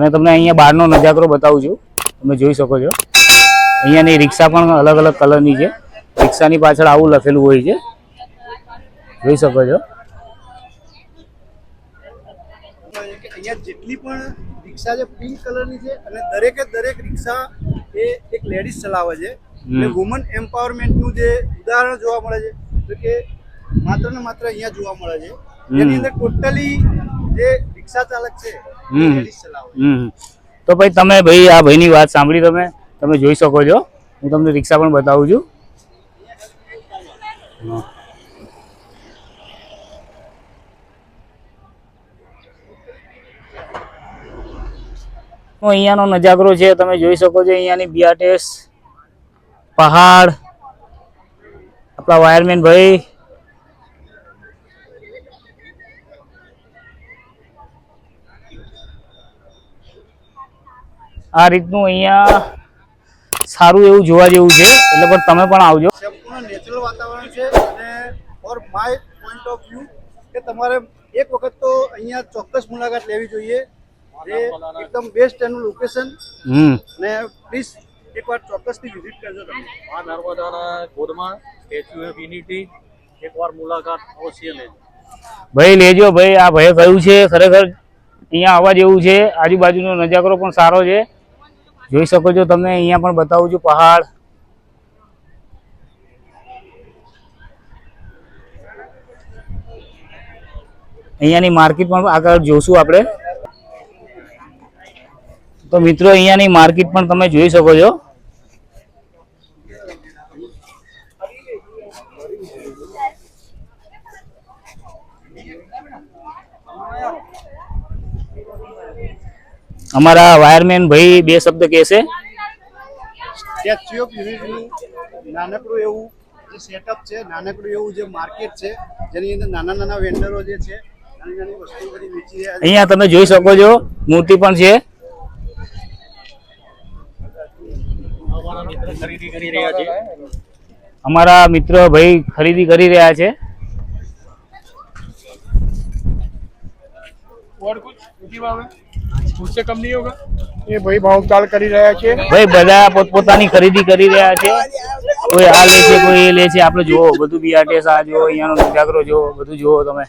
मैं तमने अहींया बहारनो नजारो बतावुं छुं। તમે જોઈ શકો છો અહીંયાની રિક્ષા પણ અલગ અલગ કલરની છે। રિક્ષાની પાછળ આવું લખેલું હોય છે, જોઈ શકો છો। અહીંયા જેટલી પણ રિક્ષા છે પિંક કલરની છે અને દરેકે દરેક રિક્ષા એ એક લેડીઝ ચલાવે છે એટલે વુમન એમ્પાવરમેન્ટનું જે ઉદાહરણ જોવા મળે છે, તો કે માત્ર ને માત્ર અહીંયા જોવા મળે છે, જેની અંદર ટોટલી જે રિક્ષા ચાલક છે લેડીઝ ચલાવે છે। તો ભાઈ તમે ભાઈ આ ભાઈની વાત સાંભળી, તમે જોઈ શકો છો। હું તમને રિક્ષા પણ બતાવું છું। અહીંયાનો નજારો છે, તમે જોઈ શકો છો। અહીંયાની બીઆરટીએસ, પહાડ, આપણા વાયરમેન ભાઈ, આ રીતનું અહીંયા સારું એવું જોવા જેવું છે, એટલે પણ તમે પણ આવજો। સંપૂર્ણ નેચરલ વાતાવરણ છે અને for my point of view કે તમારે એક વખત તો અહીંયા ચોક્કસ મુલાકાત લેવી જોઈએ। જે એકદમ બેસ્ટ એનું લોકેશન અને પ્લીઝ એકવાર ચોક્કસથી વિઝિટ કરજો તમે। આ નર્મદાના ગોદમાં સ્ટેચ્યુ ઓફ યુનિટી એકવાર મુલાકાત અવશ્ય લેજો ભાઈ, લેજો ભાઈ। આ ભાઈએ કહ્યું છે, ખરેખર અહીંયા આવવા જેવું છે। આજુબાજુનો નજારો પણ સારો છે, જોઈ શકો છો તમે। અહીંયા પણ બતાવું છું પહાડ, અહીંયાની માર્કેટ પણ આગળ જોશું આપણે। તો મિત્રો અહીંયાની માર્કેટ પણ તમે જોઈ શકો છો। અમારા વાયરમેન ભાઈ બે શબ્દ કહેશે। સ્ટેચ્યુ ઓફ યુનિટીનું નાનકડું એવું જે સેટઅપ છે, નાનકડું એવું જે માર્કેટ છે, જેની અંદર નાના નાના વેન્ડરો જે છે નાની નાની વસ્તુઓ બધી વેચી રહ્યા છે। અહીંયા તમે જોઈ શકો છો મૂર્તિ પણ છે। અમારા મિત્ર ખરીદી કરી રહ્યા છે। અમારા મિત્ર ભાઈ ખરીદી કરી રહ્યા છે। और कुछ उससे कम नहीं होगा ये भाई भाव ताल કરી રહ્યા છે। ભાઈ બધા પોતપોતાની ખરીદી કરી રહ્યા છે। કોઈ આ લે છે, કોઈ એ લે છે। આપણે જુઓ બધું બીઆરટીએસ, આ જુઓ અહીંયાનો નજારો જુઓ, બધું જુઓ તમે।